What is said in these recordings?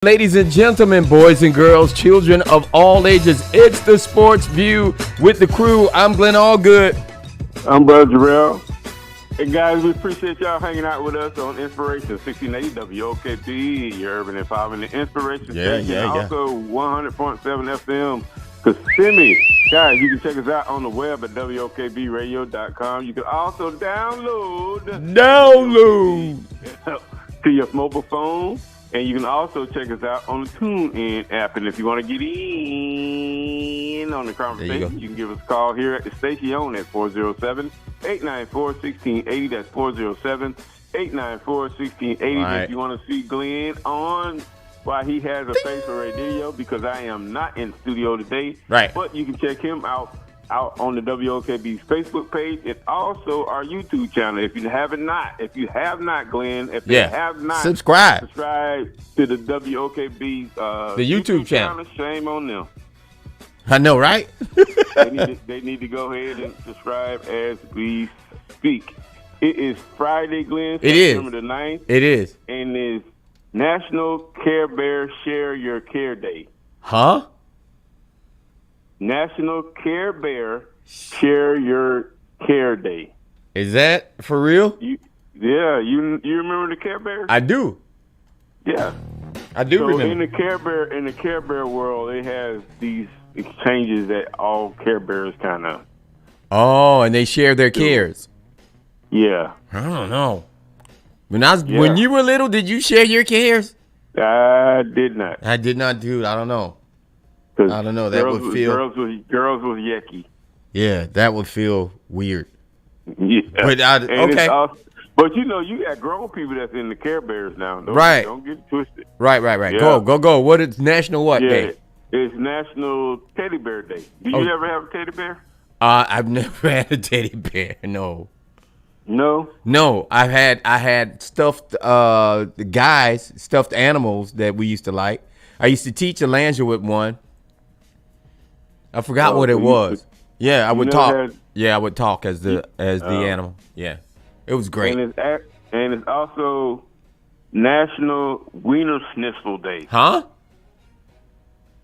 Ladies and gentlemen, boys and girls, children of all ages, it's the Sports View with the crew. I'm Glenn Allgood. I'm Bud Jarrell. Hey guys, we appreciate y'all hanging out with us on Inspiration 1680 WOKB, your urban empowerment and inspiration station. Also 100.7 FM Kissimmee. Guys, you can check us out on the web at WOKBradio.com. You can also download to your mobile phone. And you can also check us out on the TuneIn app. And if you want to get in on the conversation, you can give us a call here at the station at 407-894-1680. That's 407-894-1680. Right. If you want to see Glenn on why he has a face for radio, because I am not in studio today. Right. But you can check him out on the WOKB's Facebook page and also our YouTube channel. If you have not, Glenn, subscribe to the WOKB the YouTube channel. Shame on them. I know, right? they need to go ahead and subscribe as we speak. It is Friday, Glenn. September the 9th. It is. And it's National Care Bear Share Your Care Day. Huh? National Care Bear Share Your Care Day. Is that for real? You remember the Care Bears? I do. Yeah, I do remember. In the Care Bear world, it has these exchanges that all Care Bears kind of. Oh, and they share their cares. Yeah. I don't know. When you were little, did you share your cares? I did not. I did not, dude. I don't know. I don't know. That would feel girls was yucky. Yeah, that would feel weird. Yeah, but okay. But you got grown people that's in the Care Bears now. Right. Don't get it twisted. Right. Yeah. Go. What is National what Day? It's National Teddy Bear Day. Did you ever have a teddy bear? I've never had a teddy bear. No. No, I had stuffed stuffed animals that we used to like. I used to teach Alanja with one. I forgot what it was. I would talk. I would talk as the animal. Yeah, it was great. And it's also National Wiener Schnitzel Day. Huh?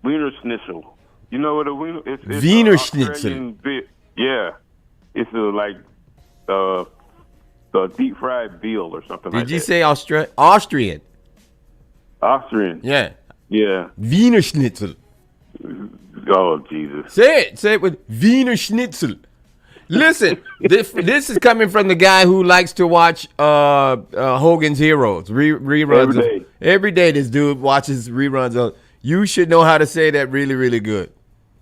Wiener Schnitzel. You know what a wiener? It's Wiener Schnitzel. Yeah, it's a deep fried veal or something like that. Did you say Austrian? Austrian. Yeah. Wiener Schnitzel. Oh, Jesus. Say it with Wiener Schnitzel. Listen, this is coming from the guy who likes to watch Hogan's Heroes, reruns. Every day this dude watches reruns of. You should know how to say that really, really good.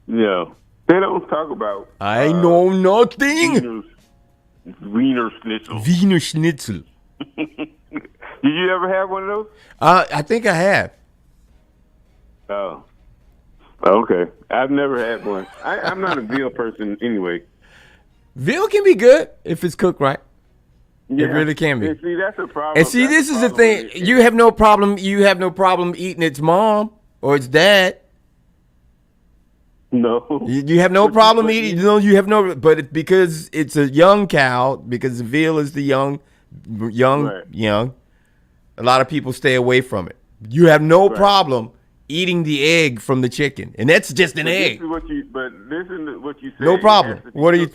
Yeah. They don't talk about. I know nothing. Wiener Schnitzel. Wiener Schnitzel. Did you ever have one of those? I think I have. Oh. Okay. I've never had one. I'm not a veal person anyway. Veal can be good if it's cooked right. Yeah. It really can be. And see, that's a problem. And see, this is the thing. You have no problem eating its mom or its dad. No. You have no problem eating. You have no. But it's because it's a young cow. Because the veal is the young. A lot of people stay away from it. You have no problem eating the egg from the chicken, and that's just an egg. Listen to what you said. No problem. What? You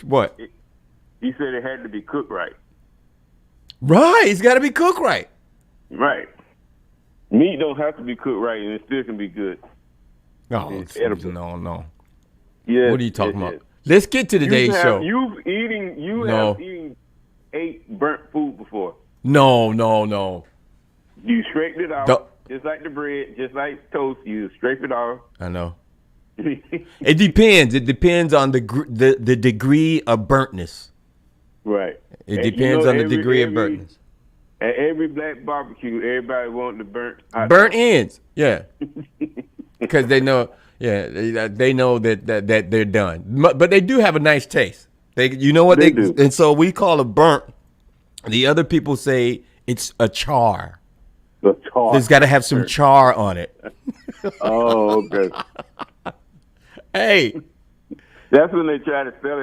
said it had to be cooked right. Right. It's got to be cooked right. Right. Meat don't have to be cooked right, and it still can be good. No. No. Yeah. What are you talking about? Let's get to today's show. You have ate burnt food before. No. You scraped it off, just like the bread, just like toast. You scrape it off. I know. It depends. It depends on the degree of burntness. Right. It depends on the degree of burntness. At every black barbecue, everybody wants the burnt ends. Yeah. Because they know. Yeah, they know that they're done, but they do have a nice taste. They do, and so we call it burnt. The other people say it's a char. The char. There's got to have some char on it. Oh, okay. Hey, that's when they try to sell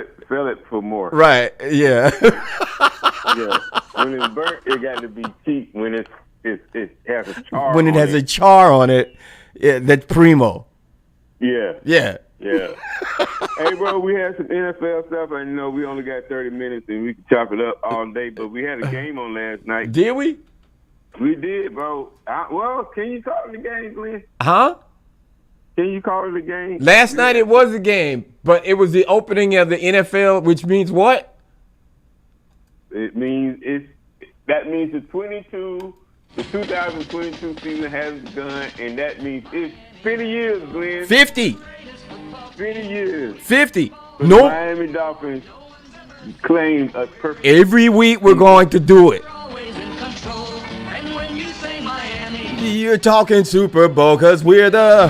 it for more. Right? Yeah. Yeah. When it's burnt, it got to be cheap. When it's it has a char. When it has a char on it, that's primo. Yeah. Yeah. Yeah. Hey, bro, we had some NFL stuff, and we only got 30 minutes, and we could chop it up all day. But we had a game on last night. Did we? We did, bro. Well, can you call it a game, Glenn? Huh? Can you call it a game? Last night it was a game, but it was the opening of the NFL, which means what? It means that means the 2022 season has begun, and that means it's 50 years, Glenn. 50. 50 years. 50. The Nope. Miami Dolphins claimed a perfect. Every week we're going to do it. You're talking Super Bowl because we're the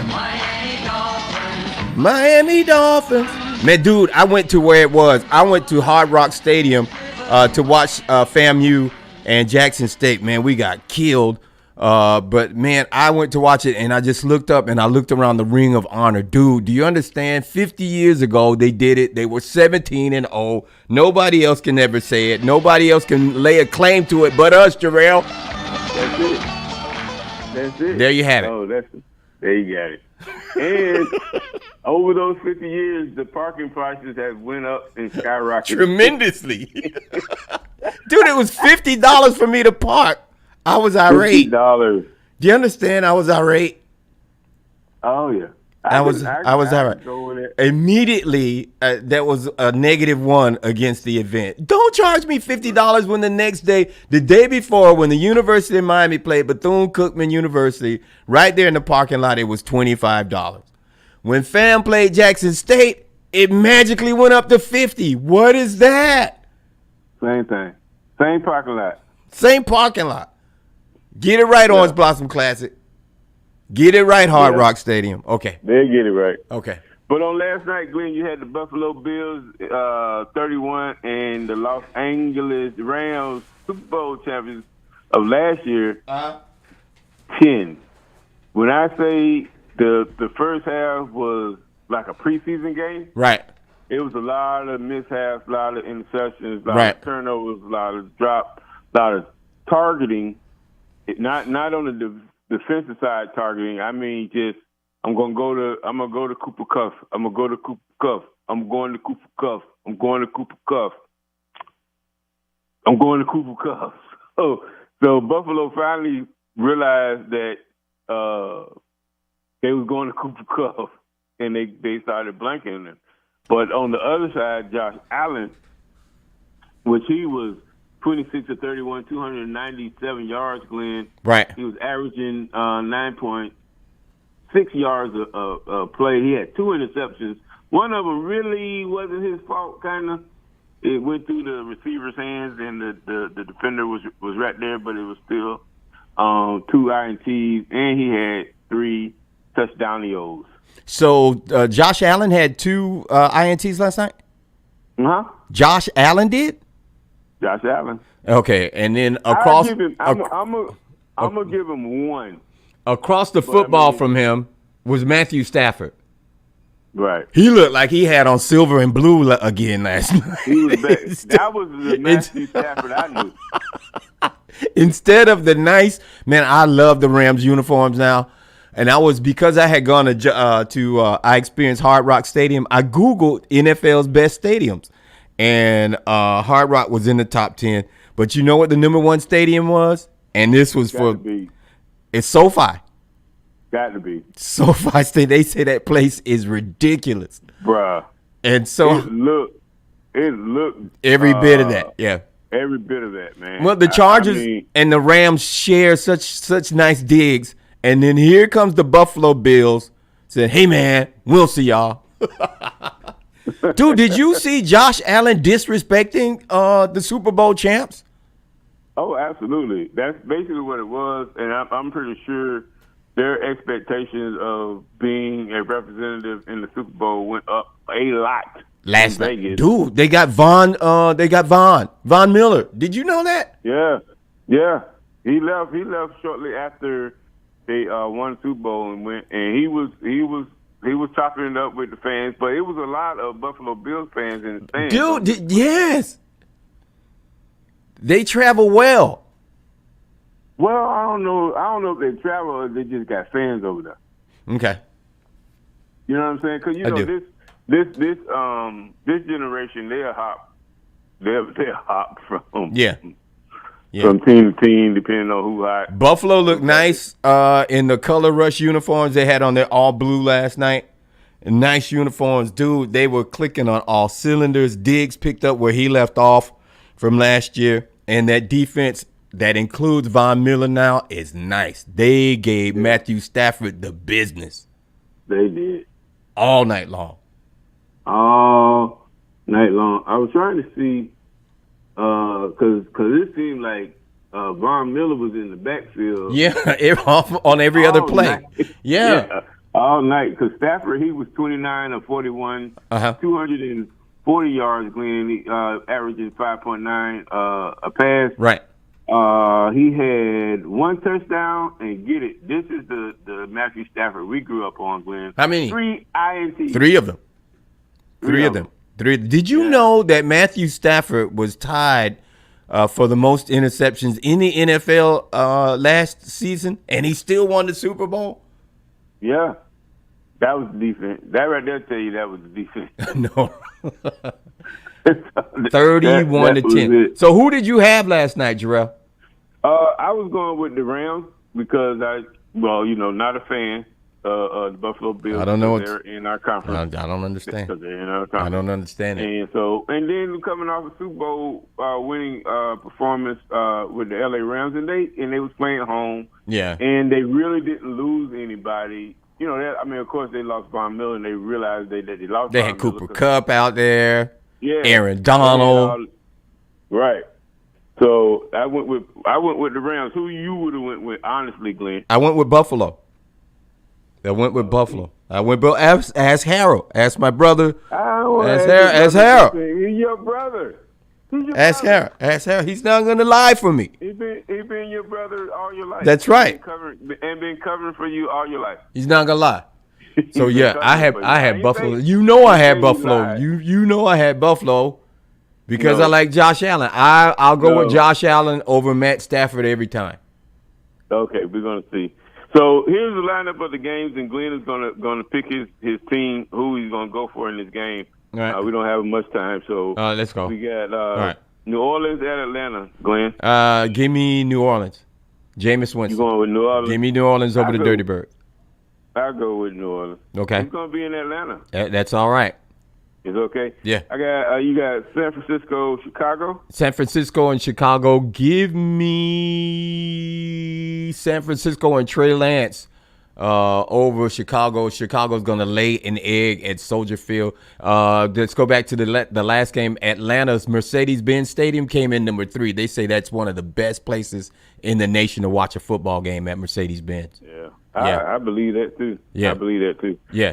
Miami Dolphins. Man, dude, I went to where it was. I went to Hard Rock Stadium to watch FAMU and Jackson State. Man, we got killed. But, man, I went to watch it, and I just looked up, and I looked around the Ring of Honor. Dude, do you understand? 50 years ago, they did it. They were 17-0. Nobody else can ever say it. Nobody else can lay a claim to it but us, Jarrell. That's it. That's it. There you have it. Oh, there you got it. And over those 50 years, the parking prices have went up and skyrocketed. Tremendously. Dude, it was $50 for me to park. I was irate. $50. Do you understand? I was irate. Oh, yeah. I was irate. Immediately, that was a -1 against the event. Don't charge me $50 when the next day, the day before, when the University of Miami played Bethune-Cookman University, right there in the parking lot, it was $25. When FAM played Jackson State, it magically went up to $50. What is that? Same thing. Same parking lot. Same parking lot. Get it right, Orange Blossom Classic. Get it right, Hard Rock Stadium. Okay. They get it right. Okay. But on last night, Glenn, you had the Buffalo Bills 31 and the Los Angeles Rams Super Bowl champions of last year 10. When I say the first half was like a preseason game, right? It was a lot of mishaps, a lot of interceptions, a lot of turnovers, a lot of drop, a lot of targeting. Not on the defensive side targeting. I mean, just I'm gonna go to Cooper Kupp. I'm gonna go to Cooper Kupp. I'm going to Cooper Kupp. I'm going to Cooper Kupp. I'm going to Cooper Kupp. So Buffalo finally realized that they was going to Cooper Kupp, and they started blanking him. But on the other side, Josh Allen, which he was 26 of 31, 297 yards, Glenn. Right. He was averaging 9.6 yards a play. He had 2 interceptions. One of them really wasn't his fault, kind of. It went through the receiver's hands, and the defender was right there, but it was still 2 INTs, and he had 3 touchdownios. So Josh Allen had 2 INTs last night? Uh-huh. Josh Allen did? Josh Allen. Okay, and then across... I'm gonna give him 1. Across the football from him was Matthew Stafford. Right. He looked like he had on silver and blue again last night. He was back. That was the Matthew Stafford I knew. Instead of the nice... Man, I love the Rams uniforms now. And because I had gone to I experienced Hard Rock Stadium, I Googled NFL's best stadiums. And Hard Rock was in the top 10. But you know what the number 1 stadium was? And this was it's SoFi. Got to be. SoFi Stadium. They say that place is ridiculous. Bruh. And so it looked every bit of that. Yeah. Every bit of that, man. Well, the Chargers and the Rams share such nice digs. And then here comes the Buffalo Bills saying, hey, man, we'll see y'all. Dude, did you see Josh Allen disrespecting the Super Bowl champs? Oh, absolutely. That's basically what it was. And I'm pretty sure their expectations of being a representative in the Super Bowl went up a lot last night. Vegas. Dude, they got Von Miller. Did you know that? Yeah. He left shortly after they won the Super Bowl and went, and he was chopping it up with the fans, but it was a lot of Buffalo Bills fans in the stands. Dude, yes. They travel well. Well, I don't know. I don't know if they travel or they just got fans over there. Okay. You know what I'm saying? Because you know this generation, they're hop. They're hop from from team to team, depending on who hot. Buffalo looked nice in the color rush uniforms they had on their all blue last night. Nice uniforms, dude. They were clicking on all cylinders. Diggs picked up where he left off from last year, and that defense that includes Von Miller now is nice. They gave Matthew Stafford the business. They did all night long. All night long. I was trying to see because it seemed like Von Miller was in the backfield. Yeah, on every other play. Night. Yeah. All night, because Stafford, he was 29 of 41, 240 yards, Glenn, averaging 5.9 a pass. Right. He had one touchdown, and get it, this is the Matthew Stafford we grew up on, Glenn. How many? 3 INTs. 3 of them. 3 of them. Did you know that Matthew Stafford was tied for the most interceptions in the NFL last season, and he still won the Super Bowl? Yeah. That was the defense. That right there tell you that was the defense. No. 31 to 10. So who did you have last night, Jarrell? I was going with the Rams because not a fan of the Buffalo Bills. I don't know. They're in our conference. I don't understand. Because they're in our conference. I don't understand it. And then coming off a Super Bowl winning performance with the LA Rams, and they was playing home. Yeah. And they really didn't lose anybody. You know, of course, they lost Von Miller, and they realized that they lost. They had Cooper Kupp out there. Yeah. Aaron Donald. Right. So I went with the Rams. Who you would have went with, honestly, Glenn? I went with Buffalo. I went ask Harold. Ask my brother. Ask Harold. He's your brother. Ask Harold. He's not going to lie for me. He been your brother all your life. That's right. Been covering for you all your life. He's not gonna lie. So yeah, I had Buffalo. You know I had Buffalo. You know I had Buffalo because I like Josh Allen. I'll go with Josh Allen over Matt Stafford every time. Okay, we're gonna see. So here's the lineup of the games, and Glenn is gonna pick his team, who he's gonna go for in this game. All right. We don't have much time, so let's go. We got New Orleans at Atlanta, Glenn. Give me New Orleans. Jameis Winston. You going with New Orleans? Give me New Orleans over the Dirty Bird. I'll go with New Orleans. Okay. Who's gonna be in Atlanta? That's all right. It's okay. Yeah. I got you got San Francisco, Chicago. San Francisco and Chicago. Give me San Francisco and Trey Lance over Chicago. Chicago's gonna lay an egg at Soldier Field. Let's go back to the last game. Atlanta's Mercedes-Benz Stadium came in number 3. They say that's one of the best places in the nation to watch a football game at Mercedes-Benz. Yeah. I believe that too. Yeah. I believe that too. Yeah.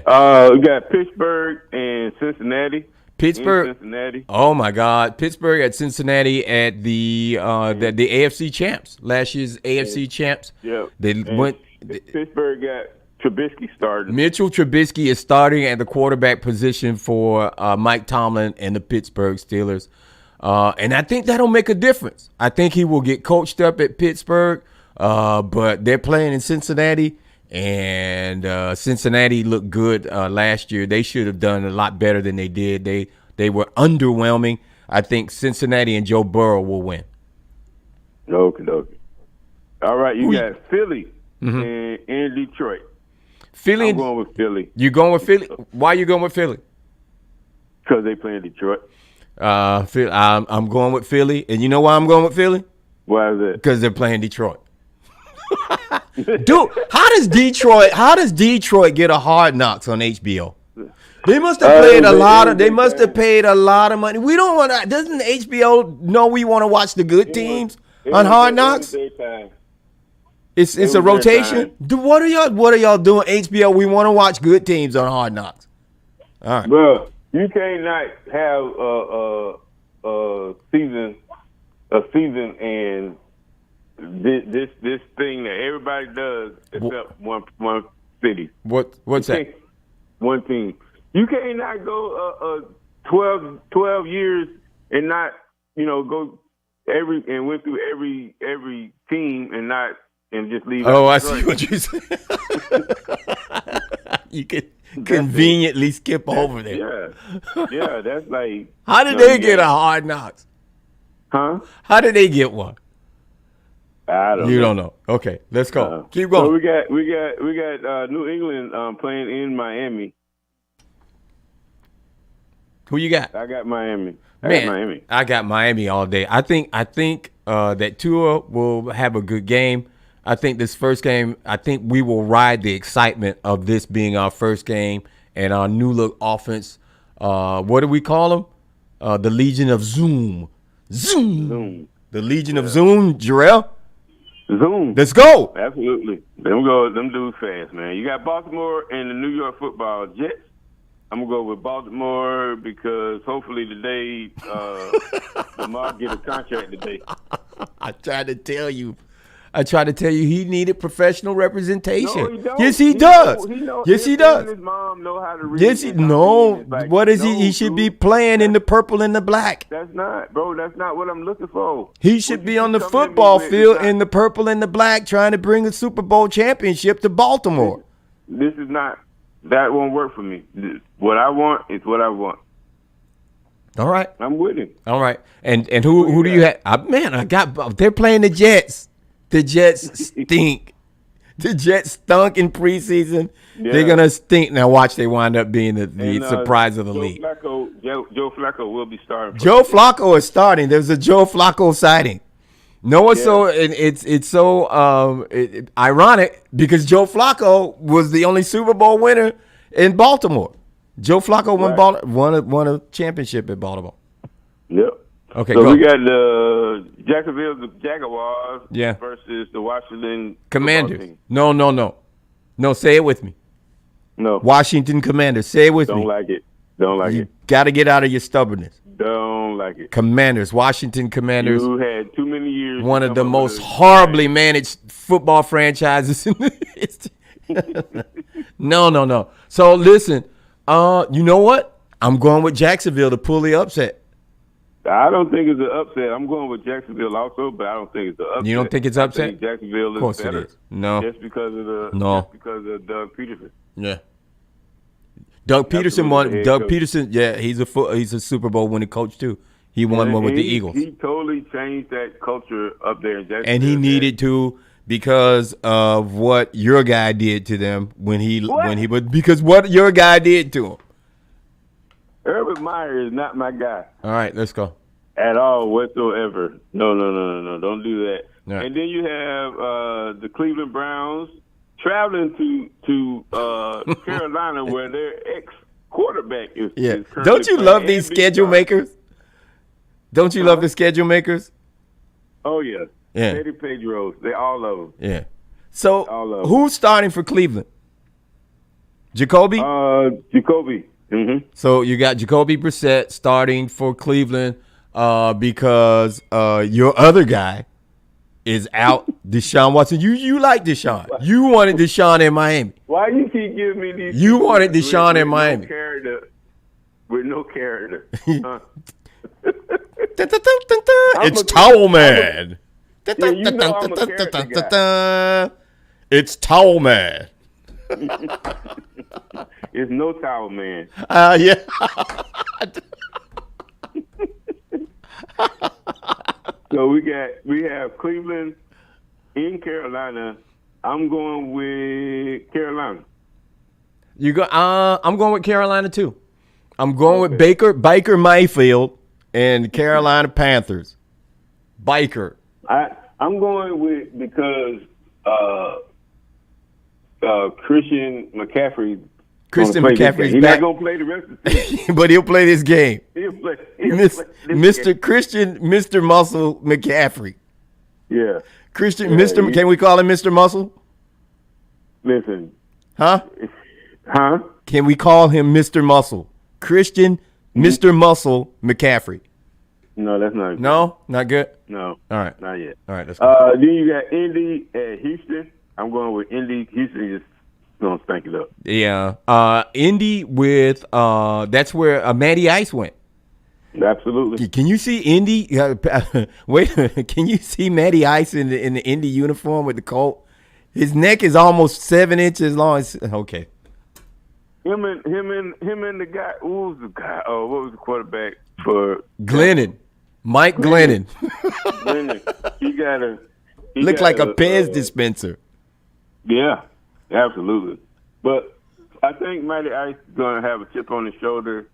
We got Pittsburgh and Cincinnati. Cincinnati. Oh my God. Pittsburgh at Cincinnati at the AFC champs. Last year's AFC champs. Yeah. Pittsburgh got Trubisky starting. Mitchell Trubisky is starting at the quarterback position for Mike Tomlin and the Pittsburgh Steelers. And I think that'll make a difference. I think he will get coached up at Pittsburgh, but they're playing in Cincinnati, and Cincinnati looked good last year. They should have done a lot better than they did. They were underwhelming. I think Cincinnati and Joe Burrow will win. Okay. All right, you got Philly and Detroit. Philly. I'm going with Philly. You going with Philly? Why are you going with Philly? Because they play in Detroit. I'm going with Philly, and you know why I'm going with Philly? Why is that? Because they're playing Detroit. Dude, how does Detroit get a Hard Knocks on HBO? They must have paid a lot of. They must have paid a lot of money. We don't want to. Doesn't HBO know we want to watch the good teams on Hard Knocks? It's a rotation. Dude, what are y'all doing? HBO, we want to watch good teams on Hard Knocks. All right, bro. You can't not have a season and this thing that everybody does except one city. What's that? One team. You can't not go 12 years and not go went through every team and just leave. Oh, I see what you said. You could conveniently skip over there. Yeah, that's like. How did they get a Hard Knocks? Huh? How did they get one? I don't know. You don't know. Okay, let's go. Keep going. So we got New England playing in Miami. Who you got? I got Miami. I got Miami all day. I think that Tua will have a good game. I think this first game, we will ride the excitement of this being our first game and our new look offense. What do we call them? The Legion of Zoom. Zoom. The Legion of Zoom, Jarrell. Zoom. Let's go. Absolutely. Them dudes fast, man. You got Baltimore and the New York Football Jets. I'm going to go with Baltimore because hopefully today Lamar get a contract today. I tried to tell you he needed professional representation. No, he don't. Yes, he does. Yes, he does. His mom know how to read. Yes, he like, what is he? He should be playing in the purple and the black. That's not what I'm looking for. He should be on the football field in the purple and the black trying to bring a Super Bowl championship to Baltimore. This is not. That won't work for me. What I want is what I want. All right. I'm with him. All right. And who do you have? They're playing the Jets. The Jets stink. The Jets stunk in preseason. Yeah. They're going to stink. Now watch, they wind up being the surprise of the league. Joe Flacco will be starting. Joe Flacco is starting. There's a Joe Flacco sighting. It's so ironic because Joe Flacco was the only Super Bowl winner in Baltimore. Joe Flacco won a championship in Baltimore. Yep. Okay, so we got the Jacksonville Jaguars versus the Washington Commanders. No, say it with me. No. Washington Commanders. Say it with me. Don't like it. You got to get out of your stubbornness. Don't like it. Commanders, Washington Commanders. You had too many years. One of the most horribly managed football franchises in the history. No. So listen, you know what? I'm going with Jacksonville to pull the upset. I don't think it's an upset. I'm going with Jacksonville also, but I don't think it's an upset. You don't think it's upset? I think Jacksonville is of course better. It is. No. Just because of Doug Peterson. Yeah. Doug Peterson won. Doug Peterson, he's a Super Bowl winning coach too. He won one with the Eagles. He totally changed that culture up there in Jacksonville. And he needed to because of what your guy did to them because what your guy did to him. Urban Meyer is not my guy. All right, let's go. At all whatsoever. No. Don't do that. Right. And then you have the Cleveland Browns traveling to Carolina where their ex-quarterback is currently Don't you love these schedule makers? Don't you love the schedule makers? Oh, yeah. Teddy Pedros. They all love them. Yeah. So who's starting for Cleveland? Jacoby? Jacoby. Mm-hmm. So you got Jacoby Brissett starting for Cleveland because your other guy is out, Deshaun Watson. You like Deshaun. You wanted Deshaun in Miami. Why you keep giving me these? You wanted Deshaun in Miami. With no character. It's Towel Man. It's Towel Man. It's no Towel Man. Yeah. So we have Cleveland in Carolina. I'm going with Carolina. You go. I'm going with Carolina too. I'm going with Baker Mayfield and Carolina Panthers. Baker. I'm going with because Christian McCaffrey. Christian McCaffrey's He's back. not gonna play the rest of the season. But he'll play this game. He'll play Mr. Christian, Mr. Muscle McCaffrey. Yeah. Christian, Mr. Can we call him Mr. Muscle? Listen. Huh? Can we call him Mr. Muscle? Christian, Mr. Muscle McCaffrey. No, that's not good. No? Not good? No. All right. Not yet. All right, let's go. Then you got Indy at Houston. I'm going with Indy. Houston is going to stank it up. Yeah. Indy with that's where Matty Ice went. Absolutely. Can you see Indy? Wait, can you see Matty Ice in the Indy uniform with the Colt? His neck is almost 7 inches long. Okay. Him and the guy. Who was the guy? Oh, what was the quarterback for Glennon? Mike Glennon. Glennon. He looked like a Pez dispenser. Yeah, absolutely. But I think Matty Ice is going to have a chip on his shoulder.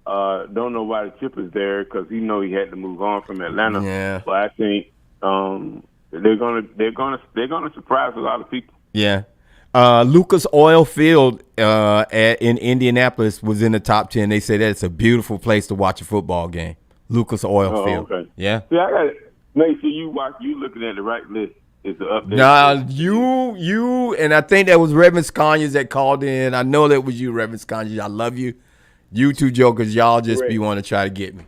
Don't know why the chip is there because he had to move on from Atlanta. Yeah. But I think they're gonna surprise a lot of people. Yeah. Lucas Oil Field in Indianapolis was in the top 10. They say that it's a beautiful place to watch a football game. Lucas Oil Field. Okay. Yeah. See, I gotta make sure you looking at the right list. Is the update? Nah, you, and I think that was Reverend Sconyers that called in. I know that was you, Reverend Sconyers. I love you. You two jokers, y'all just correct. be want to try to get me.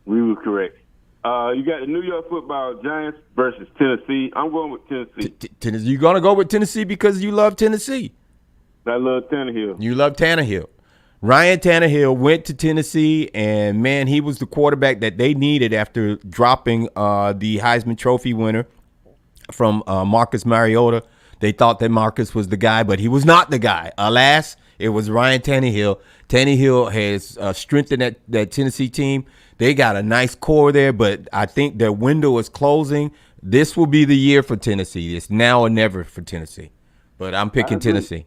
We were correct. You got the New York Football Giants versus Tennessee. I'm going with Tennessee. Tennessee. You gonna go with Tennessee because you love Tennessee? I love Tannehill. You love Tannehill. Ryan Tannehill went to Tennessee, and man, he was the quarterback that they needed after dropping the Heisman Trophy winner from Marcus Mariota. They thought that Marcus was the guy, but he was not the guy. Alas, it was Ryan Tannehill. Tannehill has strengthened that Tennessee team. They got a nice core there, but I think their window is closing. This will be the year for Tennessee. It's now or never for Tennessee. But I'm picking Tennessee.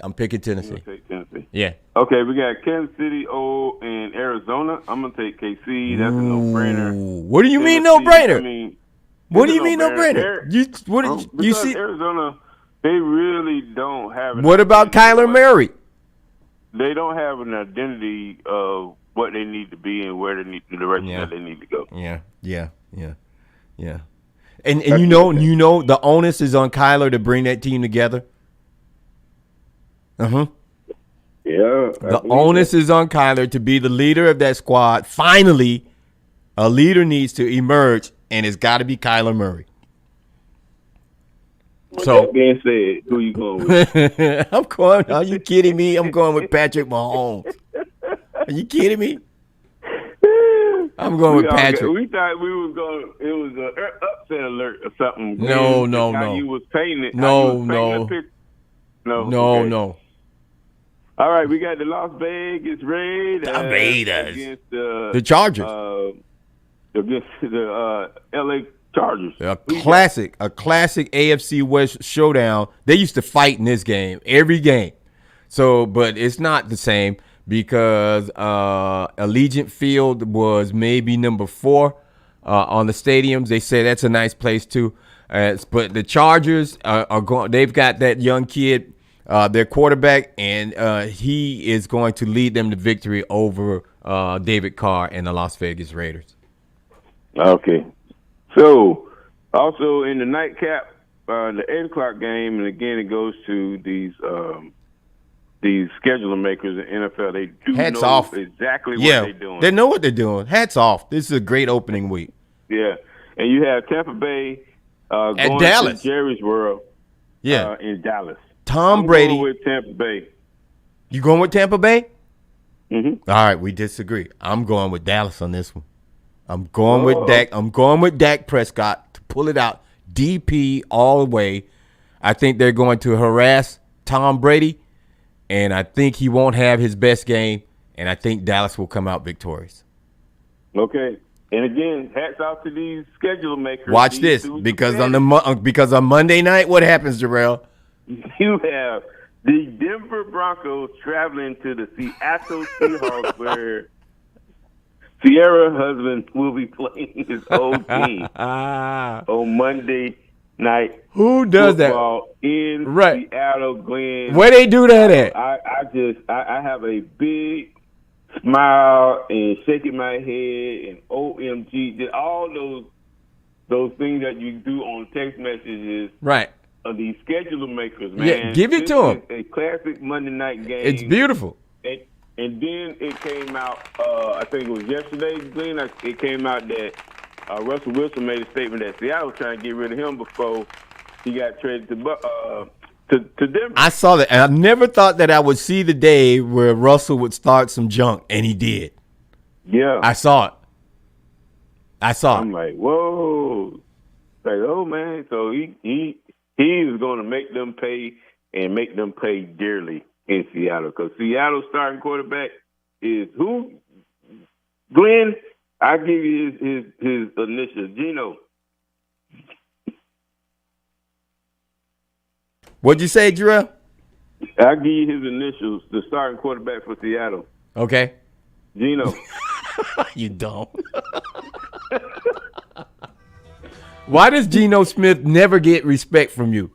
I'm picking Tennessee. Take Tennessee. Yeah. Okay, we got Kansas City, and Arizona. I'm gonna take KC. That's a no-brainer. What do you mean no-brainer? What do you mean no-brainer? You see Arizona? They really don't have. What about Kyler Murray? They don't have an identity of what they need to be and where they need the direction that they need to go. Yeah. And you know the onus is on Kyler to bring that team together. Yeah. The onus is on Kyler to be the leader of that squad. Finally, a leader needs to emerge, and it's got to be Kyler Murray. So, that being said, who you going with? Are you kidding me? I'm going with Patrick Mahomes. Are you kidding me? I'm going with Patrick. We thought we was going. It was an upset alert or something. No. You was painting it. No. All right, we got the Las Vegas Raiders against the Chargers. Against the LA Chargers. A classic AFC West showdown. They used to fight in this game every game. So, but it's not the same because Allegiant Field was maybe number 4 on the stadiums. They say that's a nice place too. But the Chargers are going. They've got that young kid, their quarterback, and he is going to lead them to victory over David Carr and the Las Vegas Raiders. Okay. So, also in the nightcap, the 8 o'clock game, and again it goes to these scheduler makers in NFL. They do know exactly what they're doing. They know what they're doing. Hats off. This is a great opening week. Yeah. And you have Tampa Bay going Dallas. to Jerry's World in Dallas. I'm Brady. going with Tampa Bay. You going with Tampa Bay? Mm-hmm. All right, we disagree. I'm going with Dallas on this one. I'm going with Dak. I'm going with Dak Prescott to pull it out. DP all the way. I think they're going to harass Tom Brady, and I think he won't have his best game, and I think Dallas will come out victorious. Okay. And again, hats off to these schedule makers. Watch this, because on Monday night, what happens, Jarrell? You have the Denver Broncos traveling to the Seattle Seahawks, where Sierra's husband will be playing his old team on Monday night. Who does that? In Seattle, Glenn. Where they do that at? I have a big smile and shaking my head and OMG, just all those things that you do on text messages. Right. Of these scheduler makers, man. Yeah, give it to them. A classic Monday night game. It's beautiful. And then it came out, I think it was yesterday, Glenn, it came out that Russell Wilson made a statement that Seattle was trying to get rid of him before he got traded to Denver. I saw that, and I never thought that I would see the day where Russell would start some junk, and he did. Yeah. I saw it. I'm like, whoa. Like, oh, man. So he is going to make them pay and make them pay dearly in Seattle, because Seattle's starting quarterback is who? Glenn, I give you his initials. Gino. What'd you say, Jarrell? I give you his initials, the starting quarterback for Seattle. Okay. Gino. You don't. Why does Geno Smith never get respect from you?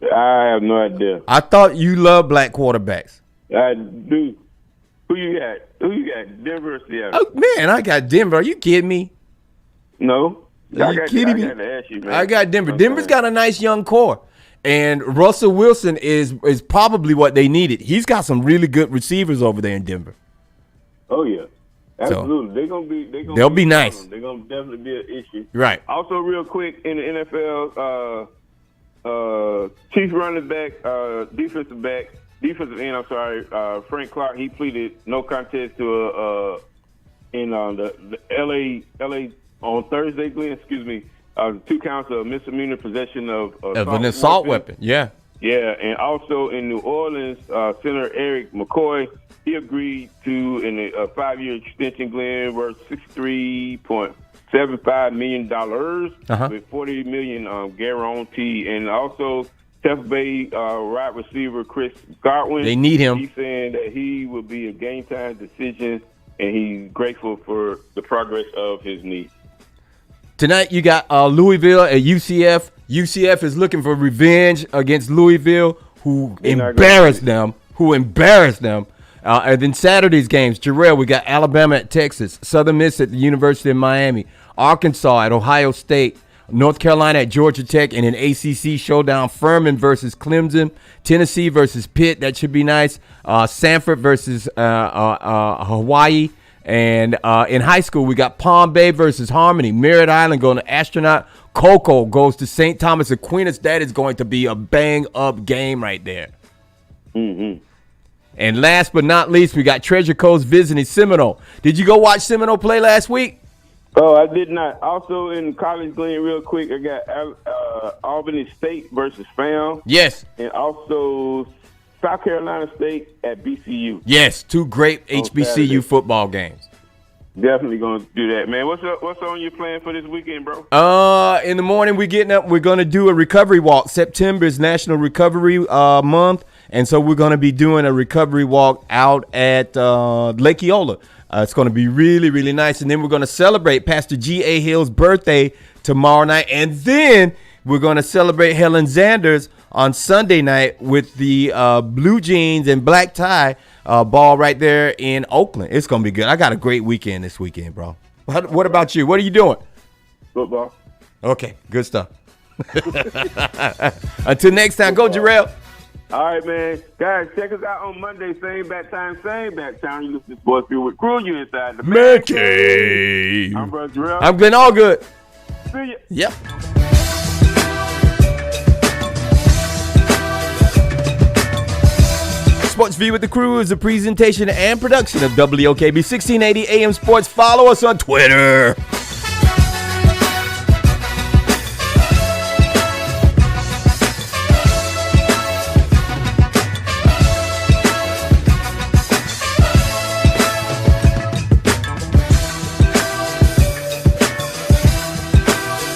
I have no idea. I thought you love black quarterbacks. I do. Who you got? Denver or Seattle? Oh, man, I got Denver. Are you kidding me? No. Are you kidding me? I got to ask you, man. I got Denver. Denver's got a nice young core. And Russell Wilson is probably what they needed. He's got some really good receivers over there in Denver. Oh, yeah. Absolutely. So, they'll be nice. They're going to definitely be an issue. Right. Also, real quick, in the NFL, Chiefs running back, defensive end, Frank Clark, he pleaded no contest to the LA on Thursday, Glenn, 2 counts of misdemeanor possession of an assault weapon. Yeah. Yeah, and also in New Orleans, Senator Eric McCoy, he agreed to a 5-year extension, Glenn, worth $63.75 million with $40 million guarantee. And also Tampa Bay wide receiver Chris Godwin. They need him. He's saying that he will be a game-time decision, and he's grateful for the progress of his knee. Tonight you got Louisville at UCF. UCF is looking for revenge against Louisville, who embarrassed them. And then Saturday's games, Jarrell, we got Alabama at Texas, Southern Miss at the University of Miami, Arkansas at Ohio State, North Carolina at Georgia Tech, and an ACC showdown, Furman versus Clemson, Tennessee versus Pitt. That should be nice. Sanford versus Hawaii. And in high school, we got Palm Bay versus Harmony. Merritt Island going to Astronaut. Cocoa goes to St. Thomas Aquinas. That is going to be a bang-up game right there. Mm-hmm. And last but not least, we got Treasure Coast visiting Seminole. Did you go watch Seminole play last week? Oh, I did not. Also in college, Glenn, real quick, I got Albany State versus FAM. Yes. And also South Carolina State at BCU. Yes, 2 great HBCU football games. Definitely going to do that, man. What's on your plan for this weekend, bro? In the morning, we're getting up. We're going to do a recovery walk. September is National Recovery Month, and so we're going to be doing a recovery walk out at Lake Eola. It's going to be really, really nice, and then we're going to celebrate Pastor G.A. Hill's birthday tomorrow night, and then we're going to celebrate Helen Zanders on Sunday night with the blue jeans and black tie ball right there in Oakland. It's going to be good. I got a great weekend this weekend, bro. What about you? What are you doing? Football. Okay, good stuff. Until next time, go Jarrell. All right, man. Guys, check us out on Monday. Same bat time, same bat time. You listen to Sports Field with Crew. You inside the Man Cave. I'm Brother Jarrell. I'm Glenn Allgood. See ya. Yep. Sports View with the Crew is a presentation and production of WOKB 1680 AM Sports. Follow us on Twitter.